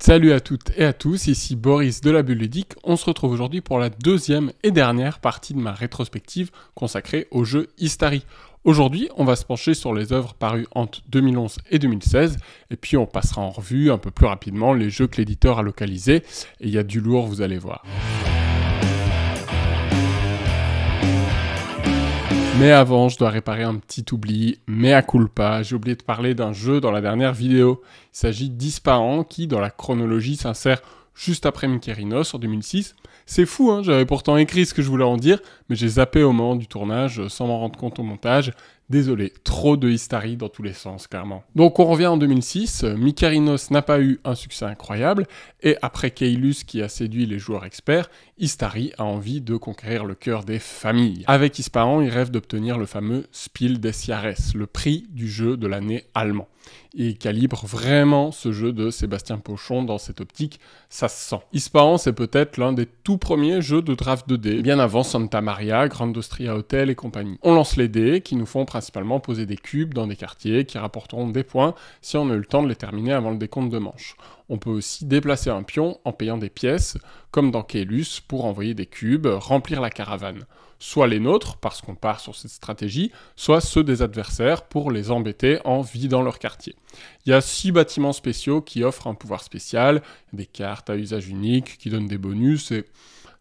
Salut à toutes et à tous, ici Boris de la Bulle Ludique. On se retrouve aujourd'hui pour la deuxième et dernière partie de ma rétrospective consacrée au jeu Istari. Aujourd'hui, on va se pencher sur les œuvres parues entre 2011 et 2016, et puis on passera en revue un peu plus rapidement les jeux que l'éditeur a localisés, et il y a du lourd, vous allez voir. Mais avant, je dois réparer un petit oubli, mea culpa, j'ai oublié de parler d'un jeu dans la dernière vidéo. Il s'agit d'Ispahan qui, dans la chronologie, s'insère juste après Mykérinos en 2006. C'est fou, hein, j'avais pourtant écrit ce que je voulais en dire, mais j'ai zappé au moment du tournage sans m'en rendre compte au montage. Désolé, trop de Istari dans tous les sens, clairement. Donc on revient en 2006, Mykérinos n'a pas eu un succès incroyable, et après Keylus qui a séduit les joueurs experts, Istari a envie de conquérir le cœur des familles. Avec Ispahan, il rêve d'obtenir le fameux Spiel des Jahres, le prix du jeu de l'année allemand. Et il calibre vraiment ce jeu de Sébastien Pochon dans cette optique, ça se sent. Ispahan, c'est peut-être l'un des tout premiers jeux de draft 2D, bien avant Santa Maria, Grand Austria Hotel et compagnie. On lance les dés qui nous font principalement poser des cubes dans des quartiers qui rapporteront des points si on a eu le temps de les terminer avant le décompte de manches. On peut aussi déplacer un pion en payant des pièces, comme dans Keylus, pour envoyer des cubes, remplir la caravane. Soit les nôtres, parce qu'on part sur cette stratégie, soit ceux des adversaires pour les embêter en vidant leur quartier. Il y a 6 bâtiments spéciaux qui offrent un pouvoir spécial, des cartes à usage unique qui donnent des bonus et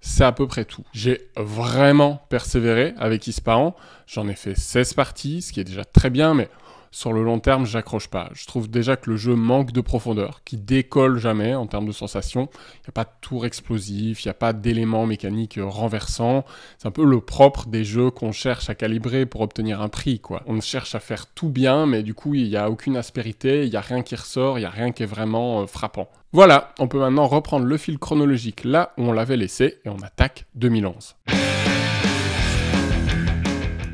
c'est à peu près tout. J'ai vraiment persévéré avec Ispahan, j'en ai fait 16 parties, ce qui est déjà très bien, mais sur le long terme, j'accroche pas. Je trouve déjà que le jeu manque de profondeur, qui décolle jamais en termes de sensations. Il n'y a pas de tour explosif, il n'y a pas d'éléments mécaniques renversants. C'est un peu le propre des jeux qu'on cherche à calibrer pour obtenir un prix, quoi. On cherche à faire tout bien, mais du coup, il n'y a aucune aspérité, il n'y a rien qui ressort, il n'y a rien qui est vraiment frappant. Voilà, on peut maintenant reprendre le fil chronologique là où on l'avait laissé, et on attaque 2011.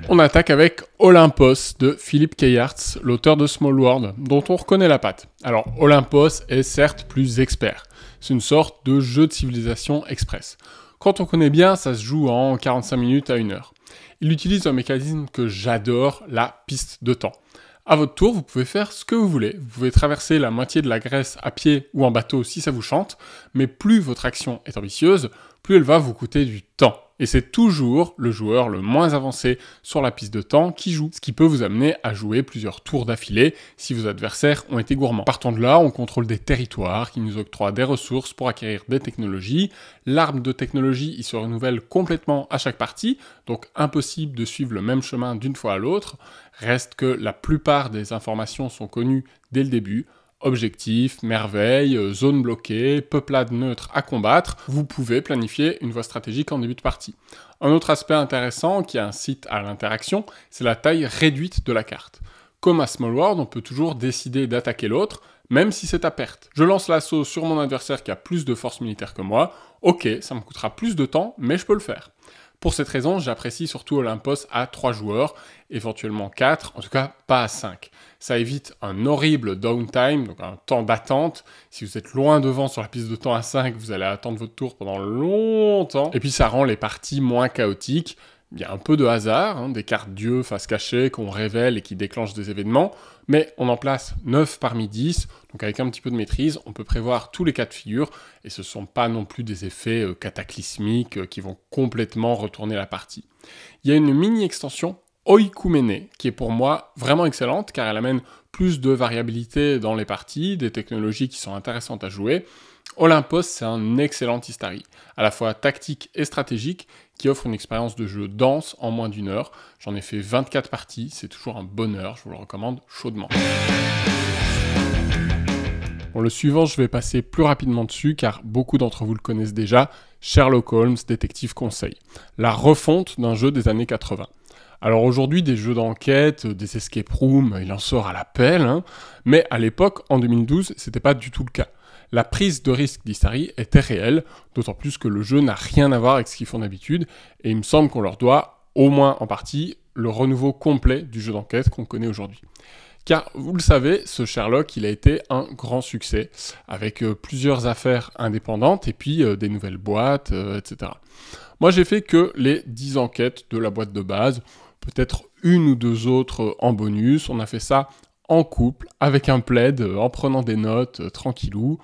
On attaque avec Olympos de Philippe Keyarts, l'auteur de Small World, dont on reconnaît la patte. Alors Olympos est certes plus expert, c'est une sorte de jeu de civilisation express. Quand on connaît bien, ça se joue en 45 minutes à 1 heure. Il utilise un mécanisme que j'adore, la piste de temps. À votre tour, vous pouvez faire ce que vous voulez. Vous pouvez traverser la moitié de la Grèce à pied ou en bateau si ça vous chante, mais plus votre action est ambitieuse, plus elle va vous coûter du temps. Et c'est toujours le joueur le moins avancé sur la piste de temps qui joue, ce qui peut vous amener à jouer plusieurs tours d'affilée si vos adversaires ont été gourmands. Partant de là, on contrôle des territoires qui nous octroient des ressources pour acquérir des technologies. L'arbre de technologie, il se renouvelle complètement à chaque partie, donc impossible de suivre le même chemin d'une fois à l'autre. Reste que la plupart des informations sont connues dès le début. Objectifs, merveilles, zones bloquées, peuplades neutres à combattre, vous pouvez planifier une voie stratégique en début de partie. Un autre aspect intéressant qui incite à l'interaction, c'est la taille réduite de la carte. Comme à Small World, on peut toujours décider d'attaquer l'autre, même si c'est à perte. Je lance l'assaut sur mon adversaire qui a plus de force militaire que moi, ok, ça me coûtera plus de temps, mais je peux le faire. Pour cette raison, j'apprécie surtout Olympos à 3 joueurs, éventuellement 4, en tout cas pas à 5. Ça évite un horrible downtime, donc un temps d'attente. Si vous êtes loin devant sur la piste de temps à 5, vous allez attendre votre tour pendant longtemps. Et puis ça rend les parties moins chaotiques. Il y a un peu de hasard, hein, des cartes dieux face cachée qu'on révèle et qui déclenchent des événements, mais on en place 9 parmi 10, donc avec un petit peu de maîtrise, on peut prévoir tous les cas de figure, et ce ne sont pas non plus des effets cataclysmiques qui vont complètement retourner la partie. Il y a une mini-extension Oikoumene, qui est pour moi vraiment excellente, car elle amène plus de variabilité dans les parties, des technologies qui sont intéressantes à jouer. Olympos, c'est un excellent Istari, à la fois tactique et stratégique, qui offre une expérience de jeu dense en moins d'1 heure. J'en ai fait 24 parties, c'est toujours un bonheur, je vous le recommande chaudement. Bon, le suivant, je vais passer plus rapidement dessus, car beaucoup d'entre vous le connaissent déjà, Sherlock Holmes, Détective Conseil, la refonte d'un jeu des années 80. Alors aujourd'hui, des jeux d'enquête, des escape rooms, il en sort à la pelle, hein, mais à l'époque, en 2012, c'était pas du tout le cas. La prise de risque d'Istari était réelle, d'autant plus que le jeu n'a rien à voir avec ce qu'ils font d'habitude, et il me semble qu'on leur doit, au moins en partie, le renouveau complet du jeu d'enquête qu'on connaît aujourd'hui. Car, vous le savez, ce Sherlock, il a été un grand succès, avec plusieurs affaires indépendantes, et puis des nouvelles boîtes, etc. Moi, j'ai fait que les 10 enquêtes de la boîte de base, peut-être 1 ou 2 autres en bonus, on a fait ça en couple, avec un plaid, en prenant des notes, tranquillou.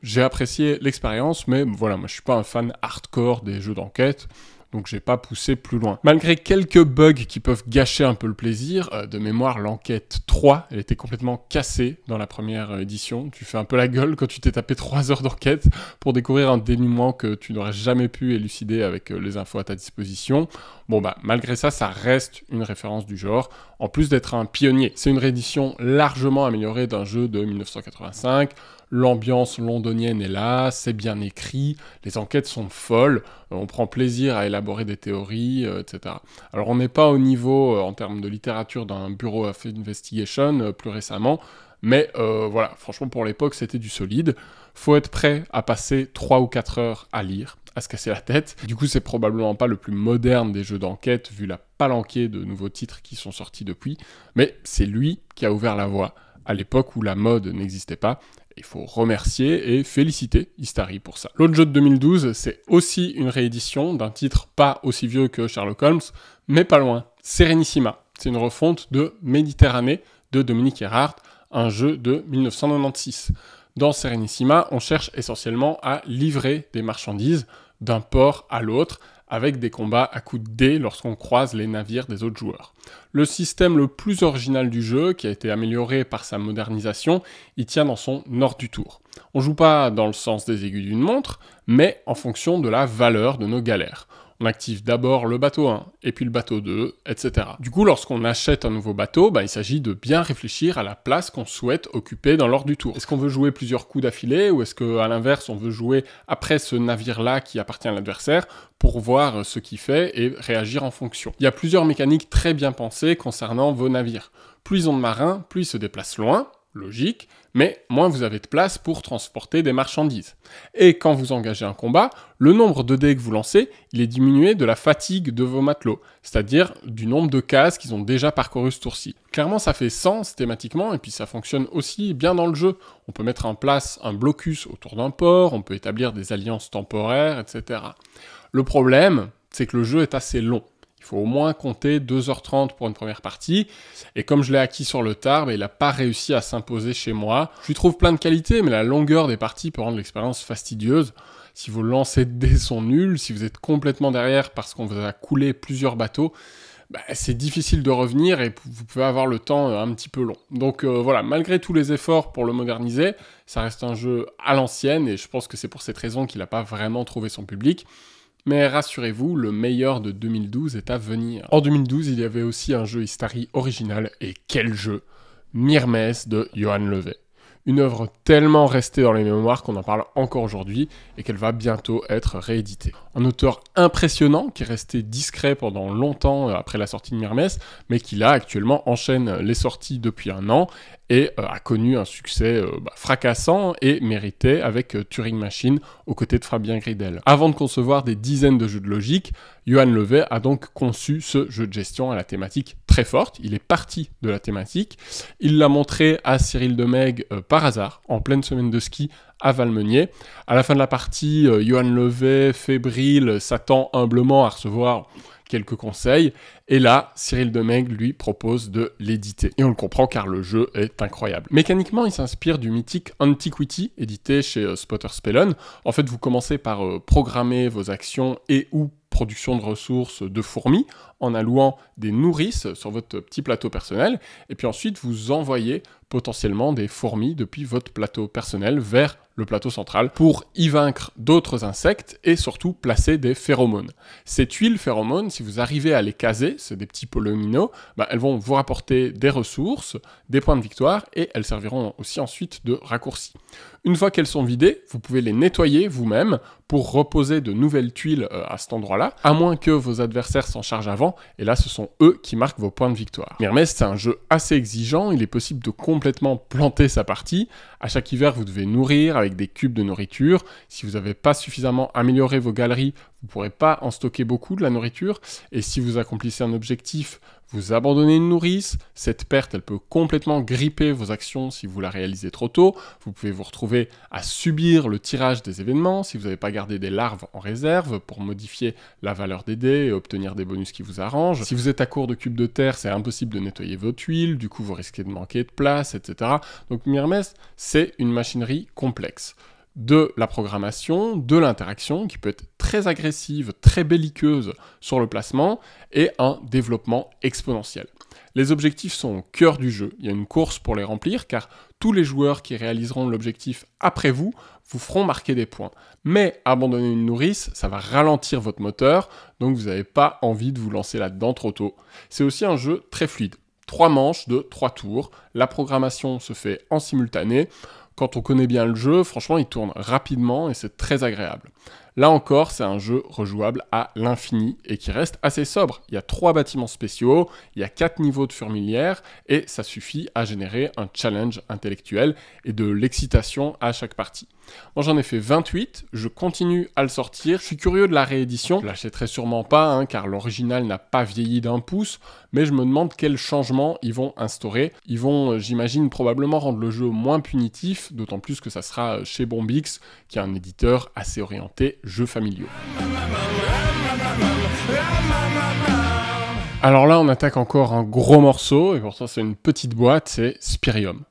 J'ai apprécié l'expérience, mais voilà, moi je suis pas un fan hardcore des jeux d'enquête, donc j'ai pas poussé plus loin. Malgré quelques bugs qui peuvent gâcher un peu le plaisir, de mémoire, l'enquête 3, elle était complètement cassée dans la première édition. Tu fais un peu la gueule quand tu t'es tapé 3 heures d'enquête pour découvrir un dénouement que tu n'aurais jamais pu élucider avec les infos à ta disposition. Bon bah, malgré ça, ça reste une référence du genre, en plus d'être un pionnier. C'est une réédition largement améliorée d'un jeu de 1985, l'ambiance londonienne est là, c'est bien écrit, les enquêtes sont folles, on prend plaisir à élaborer des théories, etc. Alors on n'est pas au niveau, en termes de littérature, d'un Bureau of Investigation plus récemment, mais voilà, franchement pour l'époque c'était du solide. Faut être prêt à passer 3 ou 4 heures à lire, à se casser la tête. Du coup c'est probablement pas le plus moderne des jeux d'enquête, vu la palanquée de nouveaux titres qui sont sortis depuis, mais c'est lui qui a ouvert la voie à l'époque où la mode n'existait pas. Il faut remercier et féliciter Istari pour ça. L'autre jeu de 2012, c'est aussi une réédition d'un titre pas aussi vieux que Sherlock Holmes, mais pas loin. Serenissima. C'est une refonte de Méditerranée de Dominique Erhardt, un jeu de 1996. Dans Serenissima, on cherche essentiellement à livrer des marchandises d'un port à l'autre, avec des combats à coups de dés lorsqu'on croise les navires des autres joueurs. Le système le plus original du jeu, qui a été amélioré par sa modernisation, il tient dans son ordre du tour. On joue pas dans le sens des aiguilles d'une montre, mais en fonction de la valeur de nos galères. On active d'abord le bateau 1, et puis le bateau 2, etc. Du coup, lorsqu'on achète un nouveau bateau, il s'agit de bien réfléchir à la place qu'on souhaite occuper dans l'ordre du tour. Est-ce qu'on veut jouer plusieurs coups d'affilée, ou est-ce qu'à l'inverse, on veut jouer après ce navire-là qui appartient à l'adversaire, pour voir ce qu'il fait et réagir en fonction. Il y a plusieurs mécaniques très bien pensées concernant vos navires. Plus ils ont de marins, plus ils se déplacent loin, logique, mais moins vous avez de place pour transporter des marchandises. Et quand vous engagez un combat, le nombre de dés que vous lancez, il est diminué de la fatigue de vos matelots, c'est-à-dire du nombre de cases qu'ils ont déjà parcouru ce tour-ci. Clairement, ça fait sens thématiquement, et puis ça fonctionne aussi bien dans le jeu. On peut mettre en place un blocus autour d'un port, on peut établir des alliances temporaires, etc. Le problème, c'est que le jeu est assez long. Il faut au moins compter 2h30 pour une première partie, et comme je l'ai acquis sur le tard, il n'a pas réussi à s'imposer chez moi. Je lui trouve plein de qualités, mais la longueur des parties peut rendre l'expérience fastidieuse. Si vos lancers de dés sont nuls, si vous êtes complètement derrière parce qu'on vous a coulé plusieurs bateaux, c'est difficile de revenir et vous pouvez avoir le temps un petit peu long. Donc voilà, malgré tous les efforts pour le moderniser, ça reste un jeu à l'ancienne, et je pense que c'est pour cette raison qu'il n'a pas vraiment trouvé son public. Mais rassurez-vous, le meilleur de 2012 est à venir. En 2012, il y avait aussi un jeu Istari original, et quel jeu! Myrmès de Johan Levet. Une œuvre tellement restée dans les mémoires qu'on en parle encore aujourd'hui et qu'elle va bientôt être rééditée. Un auteur impressionnant qui est resté discret pendant longtemps après la sortie de Myrmès, mais qui là actuellement enchaîne les sorties depuis un an et a connu un succès fracassant et mérité avec Turing Machine aux côtés de Fabien Gridel. Avant de concevoir des dizaines de jeux de logique, Johan Levet a donc conçu ce jeu de gestion à la thématique très forte. Il est parti de la thématique, il l'a montré à Cyril Demeg par hasard, en pleine semaine de ski à Valmeunier. À la fin de la partie, Johan Levet, fébrile, s'attend humblement à recevoir quelques conseils, et là, Cyril Demeg lui propose de l'éditer. Et on le comprend car le jeu est incroyable. Mécaniquement, il s'inspire du mythique Antiquity, édité chez Spotter Spellon. En fait, vous commencez par programmer vos actions et ou production de ressources de fourmis en allouant des nourrices sur votre petit plateau personnel, et puis ensuite vous envoyez potentiellement des fourmis depuis votre plateau personnel vers le plateau central pour y vaincre d'autres insectes et surtout placer des phéromones. Ces tuiles phéromones, si vous arrivez à les caser, c'est des petits polyomino, elles vont vous rapporter des ressources, des points de victoire, et elles serviront aussi ensuite de raccourci. Une fois qu'elles sont vidées, vous pouvez les nettoyer vous-même pour reposer de nouvelles tuiles à cet endroit-là, à moins que vos adversaires s'en chargent avant, et là ce sont eux qui marquent vos points de victoire. Myrmès, c'est un jeu assez exigeant, il est possible de complètement planter sa partie. À chaque hiver, vous devez nourrir avec des cubes de nourriture. Si vous n'avez pas suffisamment amélioré vos galeries, vous ne pourrez pas en stocker beaucoup de la nourriture, et si vous accomplissez un objectif, vous abandonnez une nourrice, cette perte elle peut complètement gripper vos actions si vous la réalisez trop tôt, vous pouvez vous retrouver à subir le tirage des événements si vous n'avez pas gardé des larves en réserve pour modifier la valeur des dés et obtenir des bonus qui vous arrangent. Si vous êtes à court de cubes de terre, c'est impossible de nettoyer vos tuiles, du coup vous risquez de manquer de place, etc. Donc Myrmès, c'est une machinerie complexe. de la programmation, de l'interaction, qui peut être très agressive, très belliqueuse sur le placement, et un développement exponentiel. Les objectifs sont au cœur du jeu. Il y a une course pour les remplir, car tous les joueurs qui réaliseront l'objectif après vous feront marquer des points. Mais abandonner une nourrice, ça va ralentir votre moteur, donc vous n'avez pas envie de vous lancer là-dedans trop tôt. C'est aussi un jeu très fluide. 3 manches de 3 tours. La programmation se fait en simultané. Quand on connaît bien le jeu, franchement, il tourne rapidement et c'est très agréable. Là encore, c'est un jeu rejouable à l'infini et qui reste assez sobre. Il y a 3 bâtiments spéciaux, il y a 4 niveaux de fourmilière et ça suffit à générer un challenge intellectuel et de l'excitation à chaque partie. Moi j'en ai fait 28, je continue à le sortir, je suis curieux de la réédition, je l'achèterai sûrement pas car l'original n'a pas vieilli d'un pouce, mais je me demande quels changements ils vont instaurer. Ils vont, j'imagine, probablement rendre le jeu moins punitif, d'autant plus que ça sera chez Bombix, qui est un éditeur assez orienté jeux familiaux. Alors là on attaque encore un gros morceau, et pourtant c'est une petite boîte, c'est Spyrium.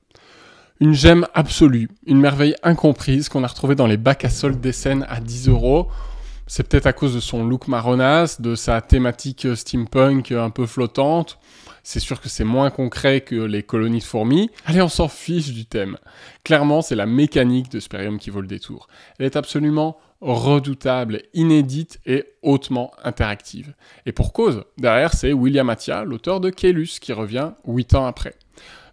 Une gemme absolue, une merveille incomprise qu'on a retrouvée dans les bacs à soldes d'Essen à 10 €. C'est peut-être à cause de son look marronasse, de sa thématique steampunk un peu flottante. C'est sûr que c'est moins concret que les colonies de fourmis. Allez, on s'en fiche du thème. Clairement, c'est la mécanique de Spyrium qui vaut le détour. Elle est absolument redoutable, inédite et hautement interactive. Et pour cause, derrière, c'est William Attia, l'auteur de Caylus, qui revient 8 ans après.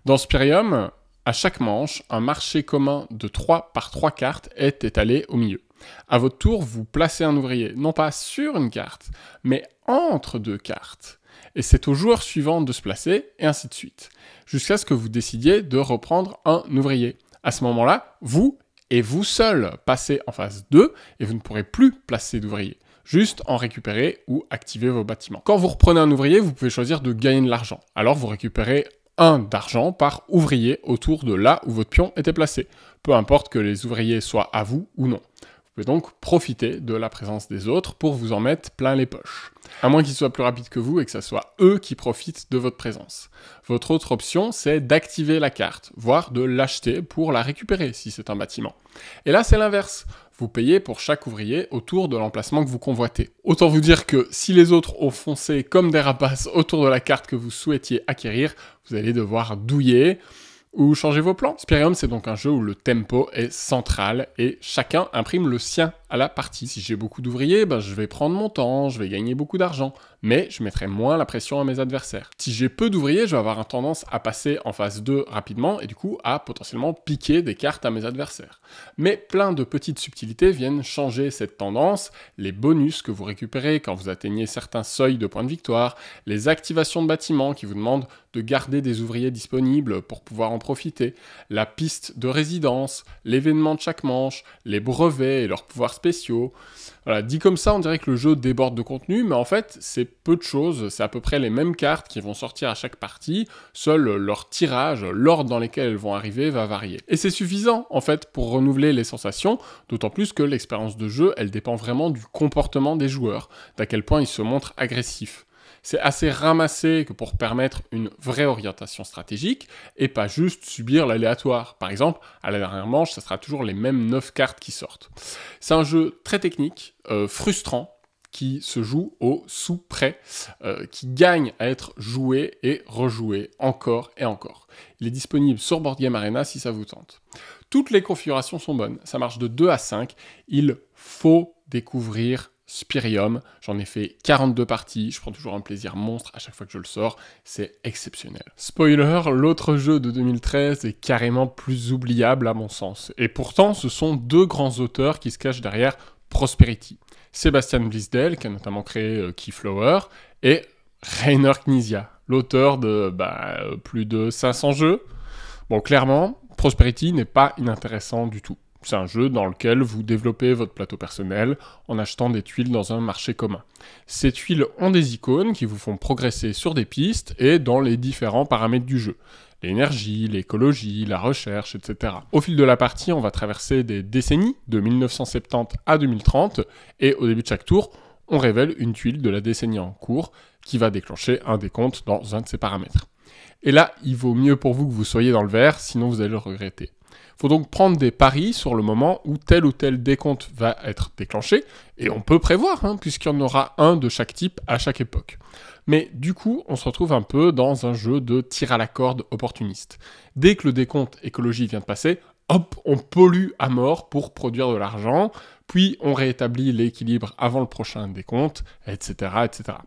Dans Spyrium, à chaque manche, un marché commun de 3 par 3 cartes est étalé au milieu. À votre tour, vous placez un ouvrier, non pas sur une carte, mais entre 2 cartes. Et c'est au joueur suivant de se placer, et ainsi de suite. Jusqu'à ce que vous décidiez de reprendre un ouvrier. À ce moment-là, vous et vous seul passez en phase 2, et vous ne pourrez plus placer d'ouvrier. Juste en récupérer ou activer vos bâtiments. Quand vous reprenez un ouvrier, vous pouvez choisir de gagner de l'argent. Alors vous récupérez 1 d'argent par ouvrier autour de là où votre pion était placé. Peu importe que les ouvriers soient à vous ou non. Vous pouvez donc profiter de la présence des autres pour vous en mettre plein les poches. À moins qu'ils soient plus rapides que vous et que ce soit eux qui profitent de votre présence. Votre autre option, c'est d'activer la carte, voire de l'acheter pour la récupérer si c'est un bâtiment. Et là, c'est l'inverse. Vous payez pour chaque ouvrier autour de l'emplacement que vous convoitez. Autant vous dire que si les autres ont foncé comme des rapaces autour de la carte que vous souhaitiez acquérir, vous allez devoir douiller ou changer vos plans. Spyrium, c'est donc un jeu où le tempo est central et chacun imprime le sien à la partie. Si j'ai beaucoup d'ouvriers, je vais prendre mon temps, je vais gagner beaucoup d'argent, mais je mettrai moins la pression à mes adversaires. Si j'ai peu d'ouvriers, je vais avoir tendance à passer en phase 2 rapidement et du coup à potentiellement piquer des cartes à mes adversaires. Mais plein de petites subtilités viennent changer cette tendance, les bonus que vous récupérez quand vous atteignez certains seuils de points de victoire, les activations de bâtiments qui vous demandent de garder des ouvriers disponibles pour pouvoir en profiter, la piste de résidence, l'événement de chaque manche, les brevets et leurs pouvoirs spéciaux. Voilà, dit comme ça, on dirait que le jeu déborde de contenu, mais en fait, c'est peu de choses, c'est à peu près les mêmes cartes qui vont sortir à chaque partie, seul leur tirage, l'ordre dans lequel elles vont arriver va varier. Et c'est suffisant, en fait, pour renouveler les sensations, d'autant plus que l'expérience de jeu, elle dépend vraiment du comportement des joueurs, d'à quel point ils se montrent agressifs. C'est assez ramassé que pour permettre une vraie orientation stratégique et pas juste subir l'aléatoire. Par exemple, à la dernière manche, ça sera toujours les mêmes 9 cartes qui sortent. C'est un jeu très technique, frustrant, qui se joue au sous-prêt, qui gagne à être joué et rejoué encore et encore. Il est disponible sur Board Game Arena si ça vous tente. Toutes les configurations sont bonnes, ça marche de 2 à 5, il faut découvrir Spyrium, j'en ai fait 42 parties, je prends toujours un plaisir monstre à chaque fois que je le sors, c'est exceptionnel. Spoiler, l'autre jeu de 2013 est carrément plus oubliable à mon sens. Et pourtant, ce sont 2 grands auteurs qui se cachent derrière Prosperity. Sebastian Blisdel, qui a notamment créé Keyflower, et Reiner Knizia, l'auteur de plus de 500 jeux. Bon, clairement, Prosperity n'est pas inintéressant du tout. C'est un jeu dans lequel vous développez votre plateau personnel en achetant des tuiles dans un marché commun. Ces tuiles ont des icônes qui vous font progresser sur des pistes et dans les différents paramètres du jeu. L'énergie, l'écologie, la recherche, etc. Au fil de la partie, on va traverser des décennies, de 1970 à 2030, et au début de chaque tour, on révèle une tuile de la décennie en cours qui va déclencher un décompte dans un de ces paramètres. Et là, il vaut mieux pour vous que vous soyez dans le vert, sinon vous allez le regretter. Faut donc prendre des paris sur le moment où tel ou tel décompte va être déclenché, et on peut prévoir, puisqu'il y en aura un de chaque type à chaque époque. Mais du coup, on se retrouve un peu dans un jeu de tir à la corde opportuniste. Dès que le décompte écologie vient de passer, hop, on pollue à mort pour produire de l'argent, puis on rétablit l'équilibre avant le prochain décompte, etc., etc.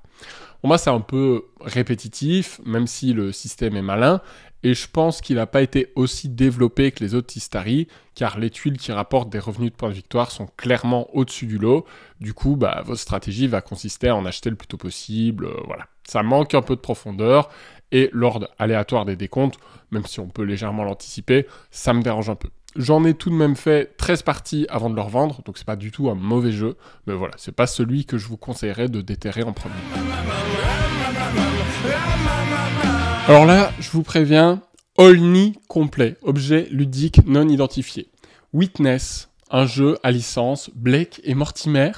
Pour moi, c'est un peu répétitif, même si le système est malin, et je pense qu'il n'a pas été aussi développé que les autres Istari, car les tuiles qui rapportent des revenus de points de victoire sont clairement au-dessus du lot. Du coup, votre stratégie va consister à en acheter le plus tôt possible, voilà. Ça manque un peu de profondeur, et l'ordre aléatoire des décomptes, même si on peut légèrement l'anticiper, ça me dérange un peu. J'en ai tout de même fait 13 parties avant de le revendre, donc c'est pas du tout un mauvais jeu, mais voilà, c'est pas celui que je vous conseillerais de déterrer en premier. Alors là, je vous préviens, Olni complet, objet ludique non identifié. Witness, un jeu à licence Blake et Mortimer.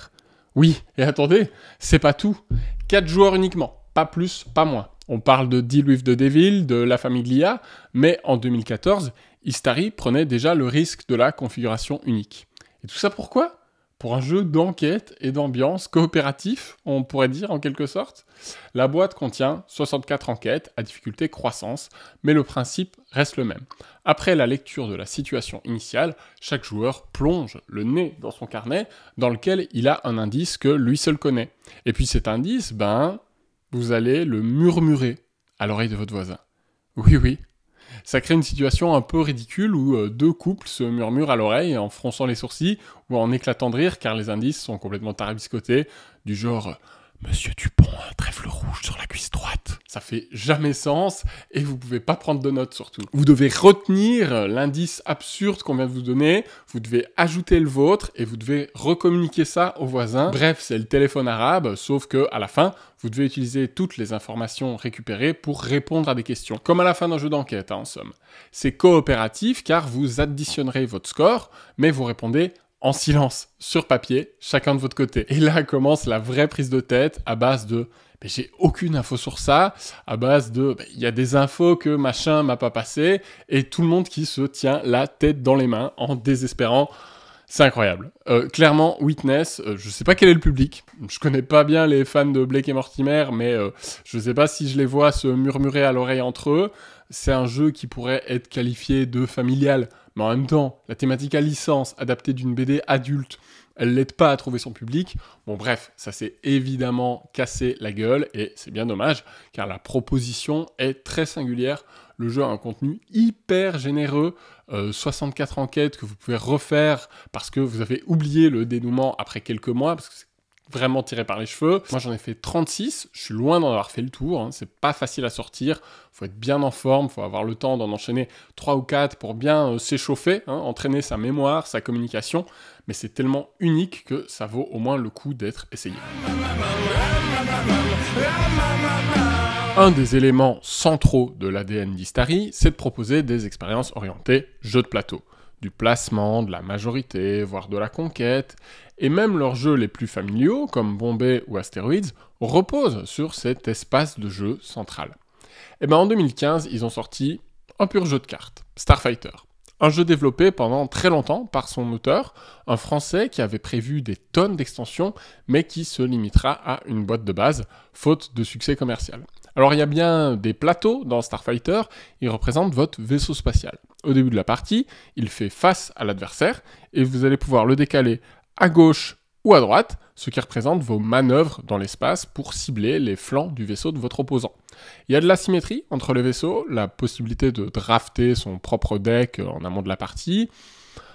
Oui, et attendez, c'est pas tout. 4 joueurs uniquement, pas plus, pas moins. On parle de Deal with the Devil, de La Famiglia, mais en 2014, Istari prenait déjà le risque de la configuration unique. Et tout ça pourquoi ? Pour un jeu d'enquête et d'ambiance coopératif, on pourrait dire en quelque sorte. La boîte contient 64 enquêtes à difficulté croissance, mais le principe reste le même. Après la lecture de la situation initiale, chaque joueur plonge le nez dans son carnet, dans lequel il a un indice que lui seul connaît. Et puis cet indice, vous allez le murmurer à l'oreille de votre voisin. Oui. Ça crée une situation un peu ridicule où deux couples se murmurent à l'oreille en fronçant les sourcils ou en éclatant de rire car les indices sont complètement tarabiscotés, du genre « Monsieur Dupont, un trèfle rouge sur la cuisse droite ». Ça fait jamais sens et vous pouvez pas prendre de notes surtout. Vous devez retenir l'indice absurde qu'on vient de vous donner, vous devez ajouter le vôtre et vous devez recommuniquer ça au voisin. Bref, c'est le téléphone arabe, sauf que à la fin, vous devez utiliser toutes les informations récupérées pour répondre à des questions. Comme à la fin d'un jeu d'enquête, en somme. C'est coopératif car vous additionnerez votre score, mais vous répondez en silence, sur papier, chacun de votre côté. Et là commence la vraie prise de tête à base de « mais j'ai aucune info sur ça », à base de « il y a des infos que machin m'a pas passé », et tout le monde qui se tient la tête dans les mains en désespérant. C'est incroyable. Clairement, Witness, je sais pas quel est le public. Je connais pas bien les fans de Blake et Mortimer, mais je sais pas si je les vois se murmurer à l'oreille entre eux. C'est un jeu qui pourrait être qualifié de familial, mais en même temps, la thématique à licence, adaptée d'une BD adulte, elle l'aide pas à trouver son public. Bon bref, ça s'est évidemment cassé la gueule, et c'est bien dommage, car la proposition est très singulière. Le jeu a un contenu hyper généreux, 64 enquêtes que vous pouvez refaire parce que vous avez oublié le dénouement après quelques mois, parce que c'est vraiment tiré par les cheveux. Moi j'en ai fait 36, je suis loin d'en avoir fait le tour, c'est pas facile à sortir, faut être bien en forme, faut avoir le temps d'en enchaîner 3 ou 4 pour bien s'échauffer, entraîner sa mémoire, sa communication, mais c'est tellement unique que ça vaut au moins le coup d'être essayé. Un des éléments centraux de l'ADN d'Istari, c'est de proposer des expériences orientées jeux de plateau. Du placement, de la majorité, voire de la conquête, et même leurs jeux les plus familiaux, comme Bombay ou Asteroids, reposent sur cet espace de jeu central. Et en 2015, ils ont sorti un pur jeu de cartes, Starfighter. Un jeu développé pendant très longtemps par son auteur, un Français qui avait prévu des tonnes d'extensions, mais qui se limitera à une boîte de base, faute de succès commercial. Alors il y a bien des plateaux dans Starfighter, ils représentent votre vaisseau spatial. Au début de la partie, il fait face à l'adversaire, et vous allez pouvoir le décaler à gauche ou à droite, ce qui représente vos manœuvres dans l'espace pour cibler les flancs du vaisseau de votre opposant. Il y a de l'asymétrie entre les vaisseaux, la possibilité de drafter son propre deck en amont de la partie.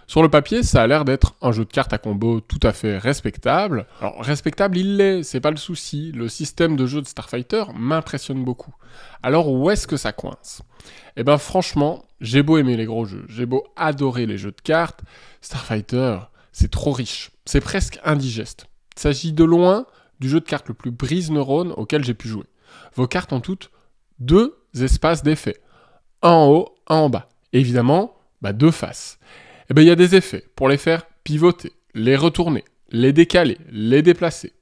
Sur le papier, ça a l'air d'être un jeu de cartes à combo tout à fait respectable. Alors, respectable, il l'est, c'est pas le souci. Le système de jeu de Starfighter m'impressionne beaucoup. Alors, où est-ce que ça coince ? Franchement, j'ai beau aimer les gros jeux, j'ai beau adorer les jeux de cartes, Starfighter, c'est trop riche. C'est presque indigeste. Il s'agit de loin du jeu de cartes le plus brise-neurones auquel j'ai pu jouer. Vos cartes ont toutes 2 espaces d'effets. Un en haut, un en bas. Et évidemment, 2 faces. Il y a des effets pour les faire pivoter, les retourner, les décaler, les déplacer.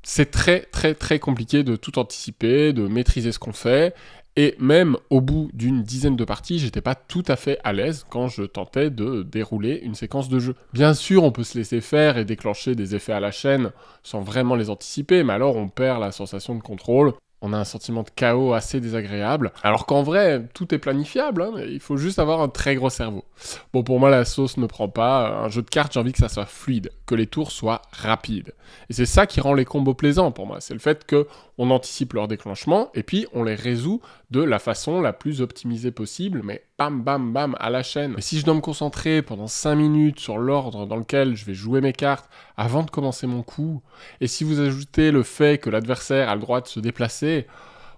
C'est très très très compliqué de tout anticiper, de maîtriser ce qu'on fait, Et même au bout d'une dizaine de parties, j'étais pas tout à fait à l'aise quand je tentais de dérouler une séquence de jeu. Bien sûr, on peut se laisser faire et déclencher des effets à la chaîne sans vraiment les anticiper, mais alors on perd la sensation de contrôle. On a un sentiment de chaos assez désagréable, alors qu'en vrai, tout est planifiable, hein, il faut juste avoir un très gros cerveau. Bon, pour moi, la sauce ne prend pas. Un jeu de cartes, j'ai envie que ça soit fluide, que les tours soient rapides. Et c'est ça qui rend les combos plaisants pour moi, c'est le fait qu'on anticipe leur déclenchement, et puis on les résout de la façon la plus optimisée possible, mais bam, bam, bam, à la chaîne. Et si je dois me concentrer pendant 5 minutes sur l'ordre dans lequel je vais jouer mes cartes avant de commencer mon coup, et si vous ajoutez le fait que l'adversaire a le droit de se déplacer,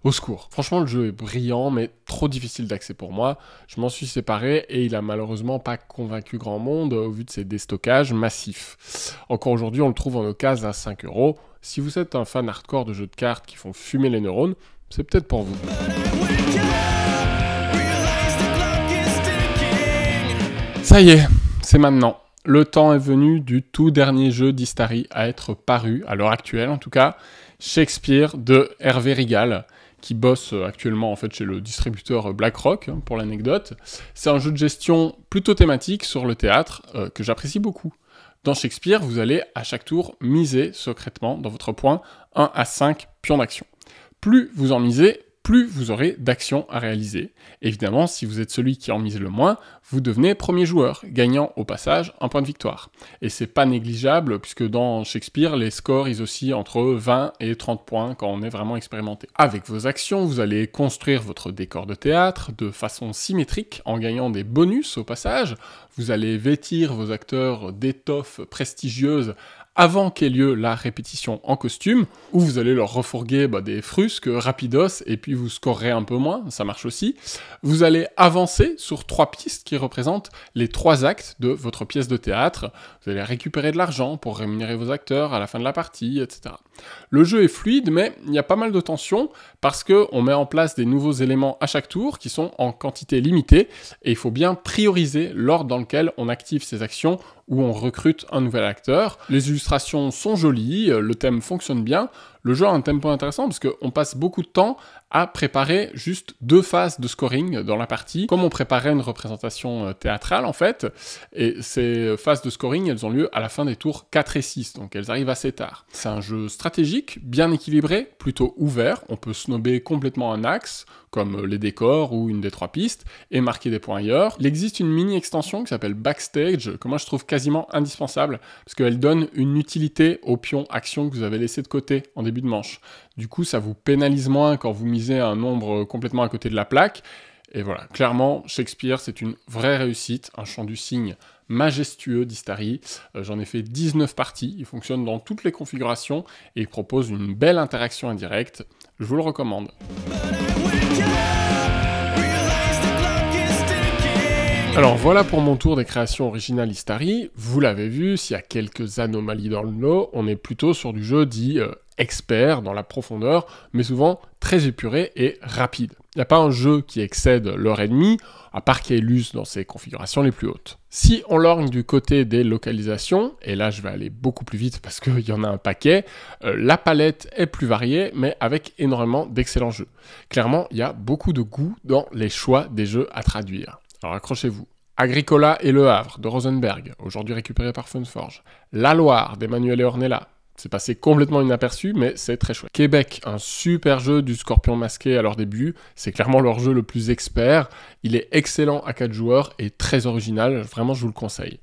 au secours. Franchement, le jeu est brillant, mais trop difficile d'accès pour moi. Je m'en suis séparé et il a malheureusement pas convaincu grand monde au vu de ses déstockages massifs. Encore aujourd'hui, on le trouve en occasion à 5 €. Si vous êtes un fan hardcore de jeux de cartes qui font fumer les neurones, c'est peut-être pour vous. Ça y est, c'est maintenant. Le temps est venu du tout dernier jeu d'Istari à être paru, à l'heure actuelle en tout cas, Shakespeare de Hervé Rigal, qui bosse actuellement en fait chez le distributeur BlackRock, hein, pour l'anecdote. C'est un jeu de gestion plutôt thématique sur le théâtre que j'apprécie beaucoup. Dans Shakespeare, vous allez à chaque tour miser secrètement dans votre point 1 à 5 pions d'action. Plus vous en misez, plus vous aurez d'actions à réaliser. Évidemment, si vous êtes celui qui en mise le moins, vous devenez premier joueur, gagnant au passage un point de victoire. Et c'est pas négligeable, puisque dans Shakespeare, les scores ils oscillent entre 20 et 30 points quand on est vraiment expérimenté. Avec vos actions, vous allez construire votre décor de théâtre de façon symétrique, en gagnant des bonus au passage. Vous allez vêtir vos acteurs d'étoffes prestigieuses avant qu'ait lieu la répétition en costume, où vous allez leur refourguer des frusques rapidos, et puis vous scorerez un peu moins, ça marche aussi. Vous allez avancer sur 3 pistes qui représentent les 3 actes de votre pièce de théâtre. Vous allez récupérer de l'argent pour rémunérer vos acteurs à la fin de la partie, etc. Le jeu est fluide, mais il y a pas mal de tension, parce qu'on met en place des nouveaux éléments à chaque tour, qui sont en quantité limitée, et il faut bien prioriser l'ordre dans lequel on active ces actions, où on recrute un nouvel acteur. Les illustrations sont jolies, le thème fonctionne bien. Le jeu a un tempo intéressant parce qu'on passe beaucoup de temps à préparer juste 2 phases de scoring dans la partie, comme on préparait une représentation théâtrale en fait. Et ces phases de scoring, elles ont lieu à la fin des tours 4 et 6, donc elles arrivent assez tard. C'est un jeu stratégique, bien équilibré, plutôt ouvert. On peut snobber complètement un axe, comme les décors ou une des 3 pistes, et marquer des points ailleurs. Il existe une mini-extension qui s'appelle Backstage, que moi je trouve quasiment indispensable, parce qu'elle donne une utilité aux pions actions que vous avez laissé de côté en début de manche. Du coup, ça vous pénalise moins quand vous misez un nombre complètement à côté de la plaque. Et voilà, clairement, Shakespeare, c'est une vraie réussite, un chant du cygne majestueux d'Istari. J'en ai fait 19 parties, il fonctionne dans toutes les configurations, et il propose une belle interaction indirecte. Je vous le recommande. Alors voilà pour mon tour des créations originales Istari. Vous l'avez vu, s'il y a quelques anomalies dans le lot, on est plutôt sur du jeu dit expert dans la profondeur, mais souvent très épuré et rapide. Il n'y a pas un jeu qui excède l'heure et demie, à part Kaelus dans ses configurations les plus hautes. Si on lorgne du côté des localisations, et là je vais aller beaucoup plus vite parce qu'il y en a un paquet, la palette est plus variée, mais avec énormément d'excellents jeux. Clairement, il y a beaucoup de goût dans les choix des jeux à traduire. Alors accrochez-vous. Agricola et Le Havre de Rosenberg, aujourd'hui récupéré par Funforge. La Loire d'Emmanuel et Ornella. C'est passé complètement inaperçu, mais c'est très chouette. Québec, un super jeu du Scorpion masqué à leur début. C'est clairement leur jeu le plus expert. Il est excellent à 4 joueurs et très original. Vraiment, je vous le conseille.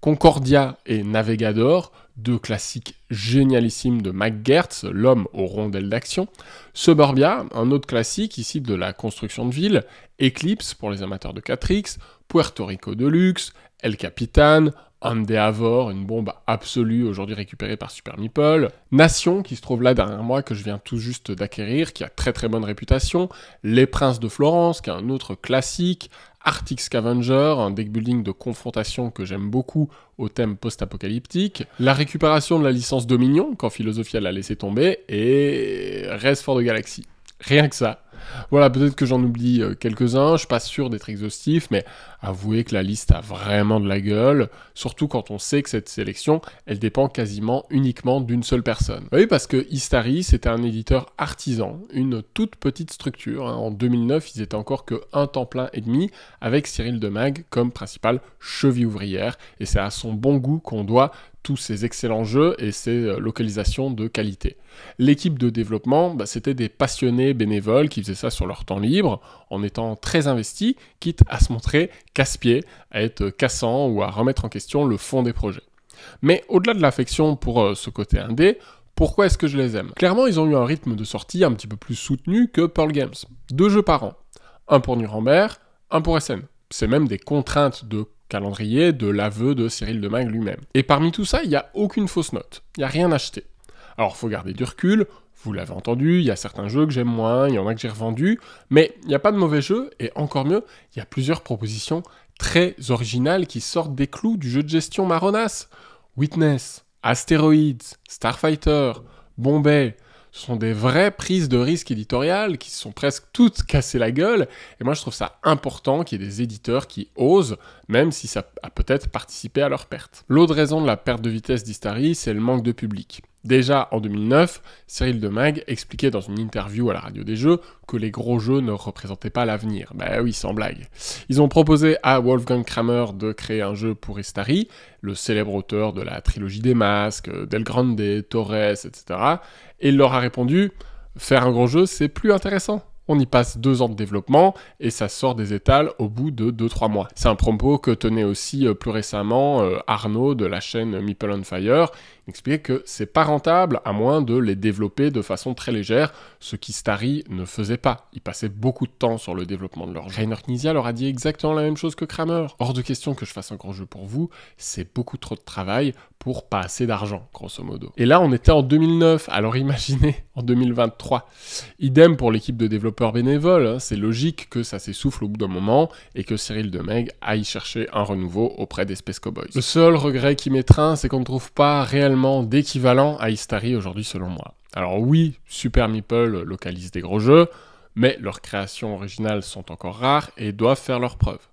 Concordia et Navigador, 2 classiques génialissimes de McGertz, l'homme aux rondelles d'action. Suburbia, un autre classique ici de la construction de ville. Eclipse pour les amateurs de 4X. Puerto Rico Deluxe. El Capitan. Endeavor, une bombe absolue, aujourd'hui récupérée par Super Meeple. Nation, qui se trouve là derrière moi, que je viens tout juste d'acquérir, qui a très très bonne réputation. Les Princes de Florence, qui est un autre classique. Arctic Scavenger, un deck building de confrontation que j'aime beaucoup au thème post-apocalyptique. La récupération de la licence Dominion, quand Philosophia l'a laissé tomber. Et Race for the Galaxy. Rien que ça. Voilà, peut-être que j'en oublie quelques-uns, je suis pas sûr d'être exhaustif, mais avouez que la liste a vraiment de la gueule, surtout quand on sait que cette sélection, elle dépend quasiment uniquement d'une seule personne. Oui, parce que Istari, c'était un éditeur artisan, une toute petite structure. En 2009, ils étaient encore que un temps plein et demi, avec Cyril Demag comme principale cheville ouvrière, et c'est à son bon goût qu'on doit tous ces excellents jeux et ces localisations de qualité. L'équipe de développement, c'était des passionnés bénévoles qui faisaient ça sur leur temps libre, en étant très investis, quitte à se montrer casse-pied, à être cassant ou à remettre en question le fond des projets. Mais au-delà de l'affection pour ce côté indé, pourquoi est-ce que je les aime? Clairement, ils ont eu un rythme de sortie un petit peu plus soutenu que Pearl Games. 2 jeux par an. Un pour Nuremberg, un pour SN. C'est même des contraintes de calendrier de l'aveu de Cyril Demag lui-même. Et parmi tout ça, il n'y a aucune fausse note. Il n'y a rien acheté. Alors, faut garder du recul. Vous l'avez entendu, il y a certains jeux que j'aime moins, il y en a que j'ai revendus, mais il n'y a pas de mauvais jeux, et encore mieux, il y a plusieurs propositions très originales qui sortent des clous du jeu de gestion marronasse. Witness, Asteroids, Starfighter, Bombay, ce sont des vraies prises de risques éditoriales qui se sont presque toutes cassées la gueule. Et moi, je trouve ça important qu'il y ait des éditeurs qui osent, même si ça a peut-être participé à leur perte. L'autre raison de la perte de vitesse d'Istari, c'est le manque de public. Déjà, en 2009, Cyril Demag expliquait dans une interview à la radio des jeux que les gros jeux ne représentaient pas l'avenir. Ben oui, sans blague. Ils ont proposé à Wolfgang Kramer de créer un jeu pour Istari, le célèbre auteur de la trilogie des masques, Del Grande, Torres, etc. Et il leur a répondu « Faire un gros jeu, c'est plus intéressant. On y passe 2 ans de développement et ça sort des étals au bout de 2-3 mois. » C'est un propos que tenait aussi plus récemment Arnaud de la chaîne Meeple on Fire. Il expliquait que c'est pas rentable à moins de les développer de façon très légère, ce qu'Istari ne faisait pas. Il passait beaucoup de temps sur le développement de leur jeu. Rainer Knizia leur a dit exactement la même chose que Kramer. Hors de question que je fasse un gros jeu pour vous, c'est beaucoup trop de travail pour pas assez d'argent, grosso modo. Et là, on était en 2009, alors imaginez, en 2023. Idem pour l'équipe de développeurs bénévoles, c'est logique que ça s'essouffle au bout d'un moment et que Cyril Demag aille chercher un renouveau auprès des Space Cowboys. Le seul regret qui m'étreint, c'est qu'on ne trouve pas réellement d'équivalent à Istari aujourd'hui selon moi. Alors oui, Super Meeple localise des gros jeux, mais leurs créations originales sont encore rares et doivent faire leurs preuves.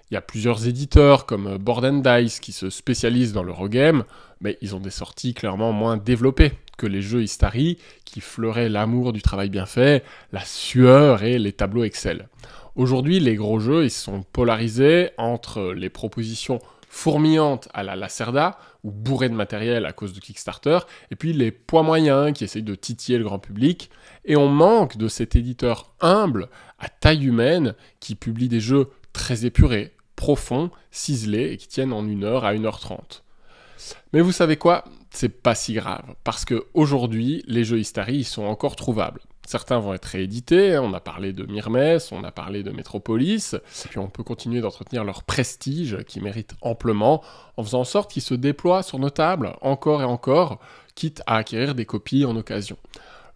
Il y a plusieurs éditeurs comme Board & Dice qui se spécialisent dans l'Eurogame, mais ils ont des sorties clairement moins développées que les jeux Istari qui fleuraient l'amour du travail bien fait, la sueur et les tableaux Excel. Aujourd'hui, les gros jeux, ils sont polarisés entre les propositions fourmillantes à la Lacerda, ou bourrées de matériel à cause de Kickstarter, et puis les poids moyens qui essayent de titiller le grand public, et on manque de cet éditeur humble, à taille humaine, qui publie des jeux très épurés, profonds, ciselés, et qui tiennent en 1 heure à 1h30. Mais vous savez quoi? C'est pas si grave, parce que aujourd'hui, les jeux Istari, ils sont encore trouvables. Certains vont être réédités, on a parlé de Myrmes, on a parlé de Metropolis, et puis on peut continuer d'entretenir leur prestige, qui mérite amplement, en faisant en sorte qu'ils se déploient sur nos tables, encore et encore, quitte à acquérir des copies en occasion.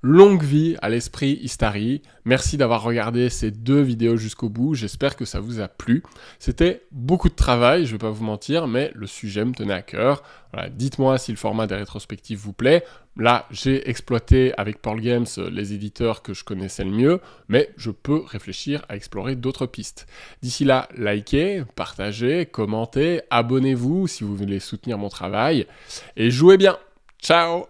Longue vie à l'esprit Istari. Merci d'avoir regardé ces 2 vidéos jusqu'au bout. J'espère que ça vous a plu. C'était beaucoup de travail, je vais pas vous mentir, mais le sujet me tenait à cœur. Voilà, dites-moi si le format des rétrospectives vous plaît. Là, j'ai exploité avec Pearl Games les éditeurs que je connaissais le mieux, mais je peux réfléchir à explorer d'autres pistes. D'ici là, likez, partagez, commentez, abonnez-vous si vous voulez soutenir mon travail, et jouez bien. Ciao!